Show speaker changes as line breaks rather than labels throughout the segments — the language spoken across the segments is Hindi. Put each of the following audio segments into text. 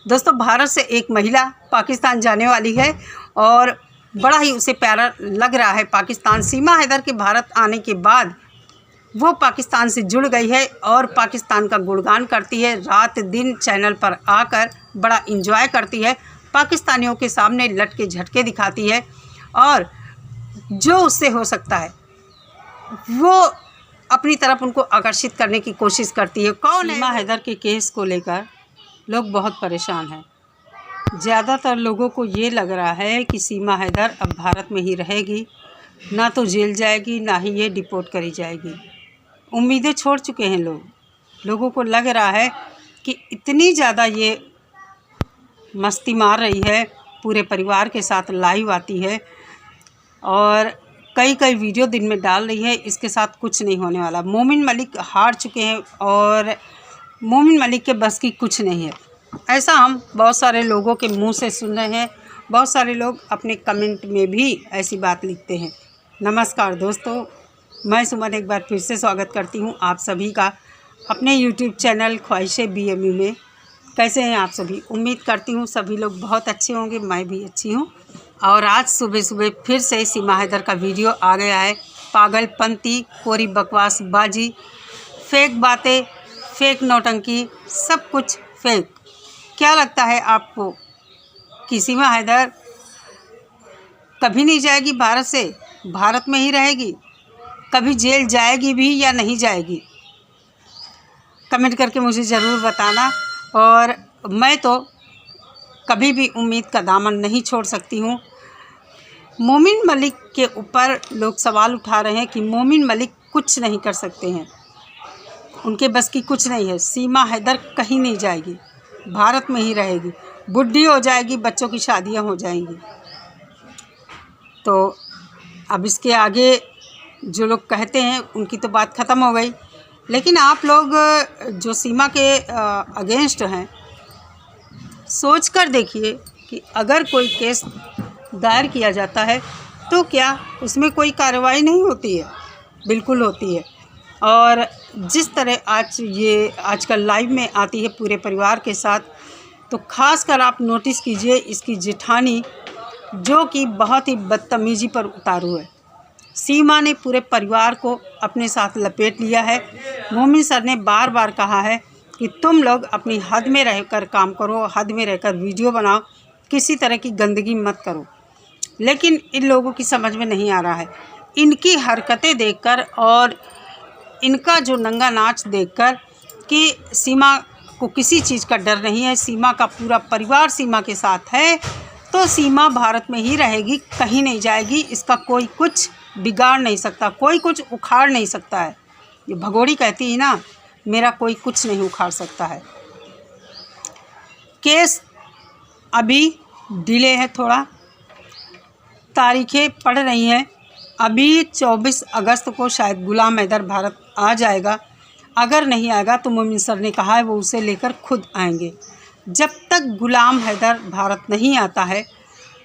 दोस्तों, भारत से एक महिला पाकिस्तान जाने वाली है और बड़ा ही उसे प्यारा लग रहा है पाकिस्तान। सीमा हैदर के भारत आने के बाद वो पाकिस्तान से जुड़ गई है और पाकिस्तान का गुणगान करती है। रात दिन चैनल पर आकर बड़ा एंजॉय करती है, पाकिस्तानियों के सामने लटके झटके दिखाती है और जो उससे हो सकता है वो अपनी तरफ उनको आकर्षित करने की कोशिश करती है। कौन है? सीमा हैदर के केस को लेकर लोग बहुत परेशान हैं। ज़्यादातर लोगों को ये लग रहा है कि सीमा हैदर अब भारत में ही रहेगी, ना तो जेल जाएगी ना ही ये डिपोर्ट करी जाएगी। उम्मीदें छोड़ चुके हैं लोगों को लग रहा है कि इतनी ज़्यादा ये मस्ती मार रही है, पूरे परिवार के साथ लाइव आती है और कई वीडियो दिन में डाल रही है। इसके साथ कुछ नहीं होने वाला। मोमिन मलिक हार चुके हैं और मोमिन मलिक के बस की कुछ नहीं है, ऐसा हम बहुत सारे लोगों के मुंह से सुन रहे हैं। बहुत सारे लोग अपने कमेंट में भी ऐसी बात लिखते हैं। नमस्कार दोस्तों, मैं सुमन एक बार फिर से स्वागत करती हूं आप सभी का अपने YouTube चैनल ख्वाहिशें BMU में। कैसे हैं आप सभी? उम्मीद करती हूं सभी लोग बहुत अच्छे होंगे, मैं भी अच्छी हूं। और आज सुबह फिर से सीमा हैदर का वीडियो आ गया है। पागलपंती, कोरी बकवास बाजी, फेक बातें, फेक नौटंकी, सब कुछ फेक। क्या लगता है आपको कि सीमा हैदर कभी नहीं जाएगी भारत से? भारत में ही रहेगी? कभी जेल जाएगी भी या नहीं जाएगी? कमेंट करके मुझे ज़रूर बताना। और मैं तो कभी भी उम्मीद का दामन नहीं छोड़ सकती हूँ। मोमिन मलिक के ऊपर लोग सवाल उठा रहे हैं कि मोमिन मलिक कुछ नहीं कर सकते हैं, उनके बस की कुछ नहीं है। सीमा हैदर कहीं नहीं जाएगी, भारत में ही रहेगी। बुढ़ी हो जाएगी, बच्चों की शादियां हो जाएंगी। तो अब इसके आगे जो लोग कहते हैं उनकी तो बात ख़त्म हो गई। लेकिन आप लोग जो सीमा के अगेंस्ट हैं, सोच कर देखिए कि अगर कोई केस दायर किया जाता है तो क्या उसमें कोई कार्रवाई नहीं होती है? बिल्कुल होती है। और जिस तरह आजकल लाइव में आती है पूरे परिवार के साथ, तो ख़ास कर आप नोटिस कीजिए इसकी जेठानी, जो कि बहुत ही बदतमीज़ी पर उतारू है। सीमा ने पूरे परिवार को अपने साथ लपेट लिया है। मोमिन सर ने बार बार कहा है कि तुम लोग अपनी हद में रहकर काम करो, हद में रहकर वीडियो बनाओ, किसी तरह की गंदगी मत करो। लेकिन इन लोगों की समझ में नहीं आ रहा है। इनकी हरकतें देखकर और इनका जो नंगा नाच देखकर कि सीमा को किसी चीज़ का डर नहीं है, सीमा का पूरा परिवार सीमा के साथ है, तो सीमा भारत में ही रहेगी, कहीं नहीं जाएगी। इसका कोई कुछ बिगाड़ नहीं सकता, कोई कुछ उखाड़ नहीं सकता है। ये भगोड़ी कहती है ना, मेरा कोई कुछ नहीं उखाड़ सकता है। केस अभी डिले है, थोड़ा तारीखें पड़ रही हैं। अभी 24 अगस्त को शायद गुलाम हैदर भारत आ जाएगा। अगर नहीं आएगा तो मोमिन सर ने कहा है वो उसे लेकर खुद आएंगे। जब तक गुलाम हैदर भारत नहीं आता है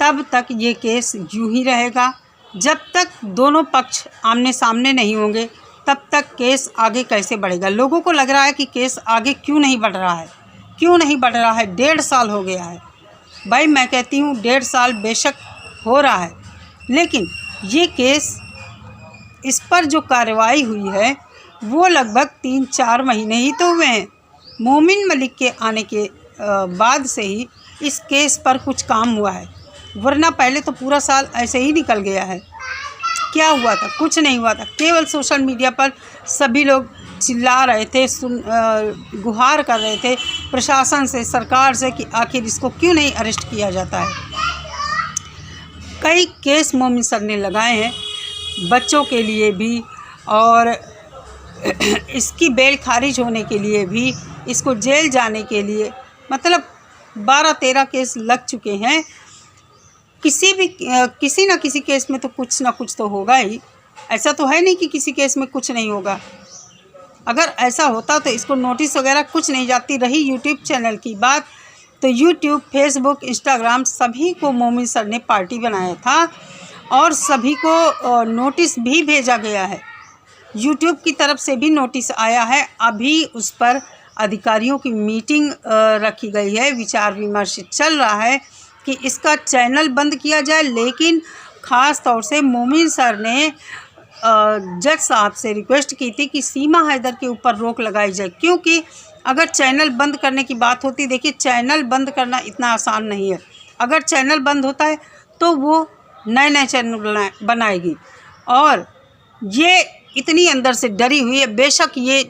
तब तक ये केस यूं ही रहेगा। जब तक दोनों पक्ष आमने सामने नहीं होंगे तब तक केस आगे कैसे बढ़ेगा? लोगों को लग रहा है कि केस आगे क्यों नहीं बढ़ रहा है, क्यों नहीं बढ़ रहा है? 1.5 साल हो गया है भाई। मैं कहती हूँ 1.5 साल बेशक हो रहा है, लेकिन ये केस, इस पर जो कार्रवाई हुई है वो लगभग 3-4 महीने ही तो हुए हैं। मोमिन मलिक के आने के बाद से ही इस केस पर कुछ काम हुआ है, वरना पहले तो पूरा साल ऐसे ही निकल गया है। क्या हुआ था? कुछ नहीं हुआ था। केवल सोशल मीडिया पर सभी लोग चिल्ला रहे थे, गुहार कर रहे थे प्रशासन से, सरकार से कि आखिर इसको क्यों नहीं अरेस्ट किया जाता है। कई केस मोमिन सर ने लगाए हैं, बच्चों के लिए भी और इसकी बेल खारिज होने के लिए भी, इसको जेल जाने के लिए, मतलब 12-13 केस लग चुके हैं। किसी न किसी केस में तो कुछ ना कुछ तो होगा ही। ऐसा तो है नहीं कि किसी केस में कुछ नहीं होगा। अगर ऐसा होता तो इसको नोटिस वगैरह कुछ नहीं जाती। रही YouTube चैनल की बात, तो YouTube, Facebook, Instagram सभी को मोमिन सर ने पार्टी बनाया था और सभी को नोटिस भी भेजा गया है। YouTube की तरफ से भी नोटिस आया है। अभी उस पर अधिकारियों की मीटिंग रखी गई है, विचार विमर्श चल रहा है कि इसका चैनल बंद किया जाए। लेकिन ख़ास तौर से मोमिन सर ने जज साहब से रिक्वेस्ट की थी कि सीमा हैदर के ऊपर रोक लगाई जाए, क्योंकि अगर चैनल बंद करने की बात होती, देखिए चैनल बंद करना इतना आसान नहीं है। अगर चैनल बंद होता है तो वो नए चैनल बनाएगी, और ये इतनी अंदर से डरी हुई है। बेशक ये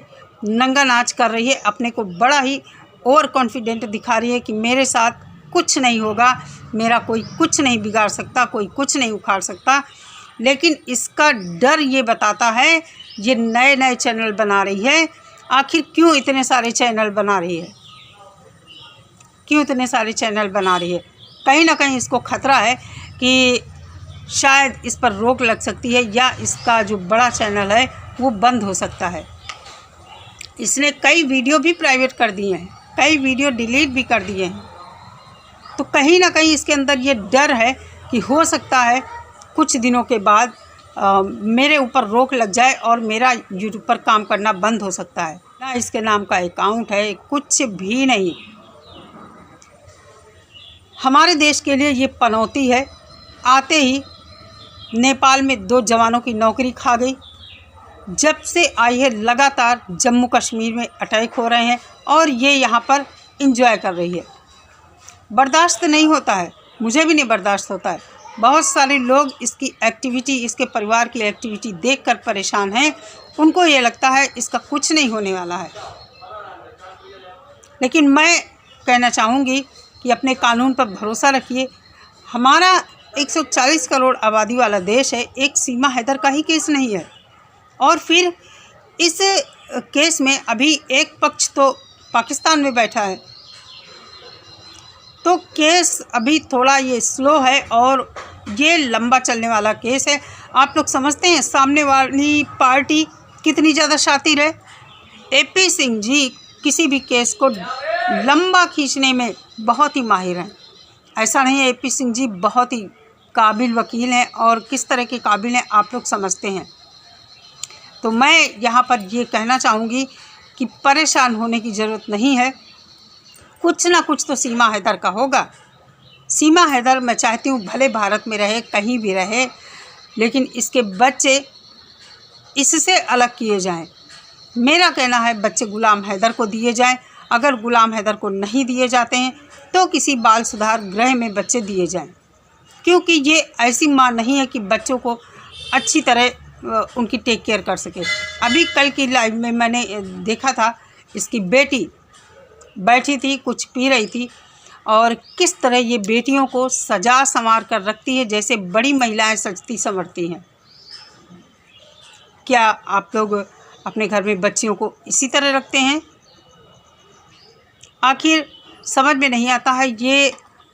नंगा नाच कर रही है, अपने को बड़ा ही ओवर कॉन्फिडेंट दिखा रही है कि मेरे साथ कुछ नहीं होगा, मेरा कोई कुछ नहीं बिगाड़ सकता, कोई कुछ नहीं उखाड़ सकता। लेकिन इसका डर ये बताता है, ये नए चैनल बना रही है। आखिर क्यों इतने सारे चैनल बना रही है, क्यों इतने सारे चैनल बना रही है? कहीं ना कहीं इसको खतरा है कि शायद इस पर रोक लग सकती है, या इसका जो बड़ा चैनल है वो बंद हो सकता है। इसने कई वीडियो भी प्राइवेट कर दिए हैं, कई वीडियो डिलीट भी कर दिए हैं। तो कहीं ना कहीं इसके अंदर ये डर है कि हो सकता है कुछ दिनों के बाद मेरे ऊपर रोक लग जाए और मेरा यूट्यूब पर काम करना बंद हो सकता है। ना इसके नाम का अकाउंट है, कुछ भी नहीं। हमारे देश के लिए ये पनौती है। आते ही नेपाल में 2 जवानों की नौकरी खा गई। जब से आई है लगातार जम्मू कश्मीर में अटैक हो रहे हैं और ये यहाँ पर इंजॉय कर रही है। बर्दाश्त नहीं होता है, मुझे भी नहीं बर्दाश्त होता है। बहुत सारे लोग इसकी एक्टिविटी, इसके परिवार की एक्टिविटी देखकर परेशान हैं। उनको ये लगता है इसका कुछ नहीं होने वाला है। लेकिन मैं कहना चाहूँगी कि अपने कानून पर भरोसा रखिए। हमारा 140 करोड़ आबादी वाला देश है, एक सीमा हैदर का ही केस नहीं है। और फिर इस केस में अभी एक पक्ष तो पाकिस्तान में बैठा है, तो केस अभी थोड़ा ये स्लो है और ये लंबा चलने वाला केस है। आप लोग समझते हैं सामने वाली पार्टी कितनी ज़्यादा शातिर है। एपी सिंह जी किसी भी केस को लंबा खींचने में बहुत ही माहिर हैं। ऐसा नहीं है, एपी सिंह जी बहुत ही काबिल वकील हैं, और किस तरह के काबिल हैं आप लोग समझते हैं। तो मैं यहाँ पर ये कहना चाहूँगी कि परेशान होने की ज़रूरत नहीं है। कुछ ना कुछ तो सीमा हैदर का होगा। सीमा हैदर मैं चाहती हूँ भले भारत में रहे, कहीं भी रहे, लेकिन इसके बच्चे इससे अलग किए जाएं। मेरा कहना है बच्चे गुलाम हैदर को दिए जाएं। अगर गुलाम हैदर को नहीं दिए जाते हैं तो किसी बाल सुधार गृह में बच्चे दिए जाएं, क्योंकि ये ऐसी माँ नहीं है कि बच्चों को अच्छी तरह उनकी टेक केयर कर सके। अभी कल की लाइव में मैंने देखा था, इसकी बेटी बैठी थी, कुछ पी रही थी, और किस तरह ये बेटियों को सजा संवार कर रखती है जैसे बड़ी महिलाएं सजती संवरती हैं। क्या आप लोग अपने घर में बच्चियों को इसी तरह रखते हैं? आखिर समझ में नहीं आता है। ये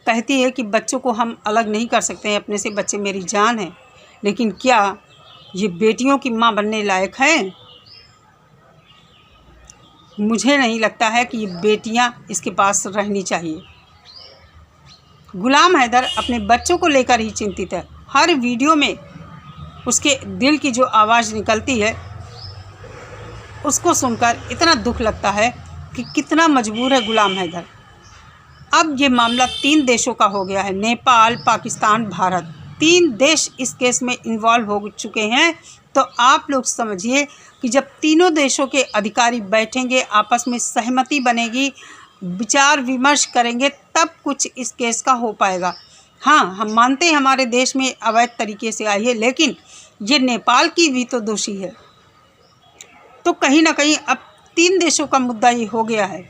कहती है कि बच्चों को हम अलग नहीं कर सकते हैं अपने से, बच्चे मेरी जान हैं, लेकिन क्या ये बेटियों की माँ बनने लायक है? मुझे नहीं लगता है कि ये बेटियां इसके पास रहनी चाहिए। गुलाम हैदर अपने बच्चों को लेकर ही चिंतित है। हर वीडियो में उसके दिल की जो आवाज़ निकलती है उसको सुनकर इतना दुख लगता है कि कितना मजबूर है गुलाम हैदर। अब ये मामला 3 देशों का हो गया है, नेपाल, पाकिस्तान, भारत। 3 देश इस केस में इन्वॉल्व हो चुके हैं। तो आप लोग समझिए कि जब तीनों देशों के अधिकारी बैठेंगे, आपस में सहमति बनेगी, विचार विमर्श करेंगे, तब कुछ इस केस का हो पाएगा। हाँ, हम मानते हैं हमारे देश में अवैध तरीके से आई है, लेकिन ये नेपाल की भी तो दोषी है। तो कहीं ना कहीं अब 3 देशों का मुद्दा ये हो गया है।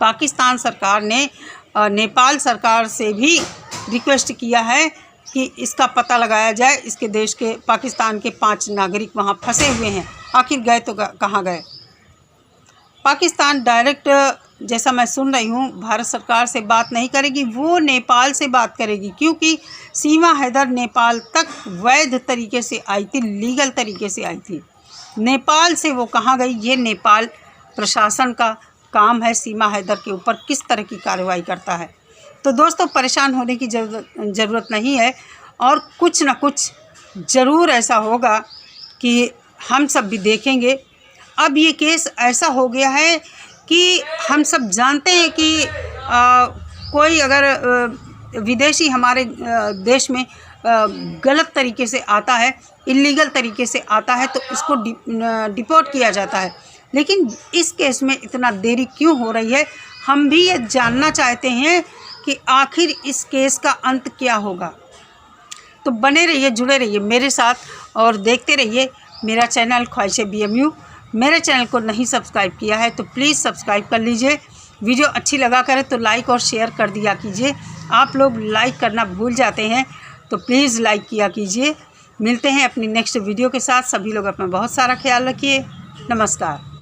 पाकिस्तान सरकार ने नेपाल सरकार से भी रिक्वेस्ट किया है कि इसका पता लगाया जाए। इसके देश के, पाकिस्तान के 5 नागरिक वहाँ फंसे हुए हैं, आखिर गए तो कहाँ गए? पाकिस्तान डायरेक्ट, जैसा मैं सुन रही हूँ, भारत सरकार से बात नहीं करेगी, वो नेपाल से बात करेगी, क्योंकि सीमा हैदर नेपाल तक वैध तरीके से आई थी, लीगल तरीके से आई थी। नेपाल से वो कहाँ गई, ये नेपाल प्रशासन का काम है सीमा हैदर के ऊपर किस तरह की कार्रवाई करता है। तो दोस्तों, परेशान होने की ज़रूरत नहीं है, और कुछ ना कुछ ज़रूर ऐसा होगा कि हम सब भी देखेंगे। अब ये केस ऐसा हो गया है कि हम सब जानते हैं कि कोई अगर विदेशी हमारे देश में गलत तरीके से आता है, इलीगल तरीके से आता है, तो उसको डिपोर्ट किया जाता है। लेकिन इस केस में इतना देरी क्यों हो रही है? हम भी ये जानना चाहते हैं कि आखिर इस केस का अंत क्या होगा। तो बने रहिए, जुड़े रहिए मेरे साथ और देखते रहिए मेरा चैनल ख्वाहिशे BMU। मेरे चैनल को नहीं सब्सक्राइब किया है तो प्लीज़ सब्सक्राइब कर लीजिए। वीडियो अच्छी लगा करे तो लाइक और शेयर कर दिया कीजिए। आप लोग लाइक करना भूल जाते हैं तो प्लीज़ लाइक किया कीजिए। मिलते हैं अपनी नेक्स्ट वीडियो के साथ। सभी लोग अपना बहुत सारा ख्याल रखिए। नमस्कार।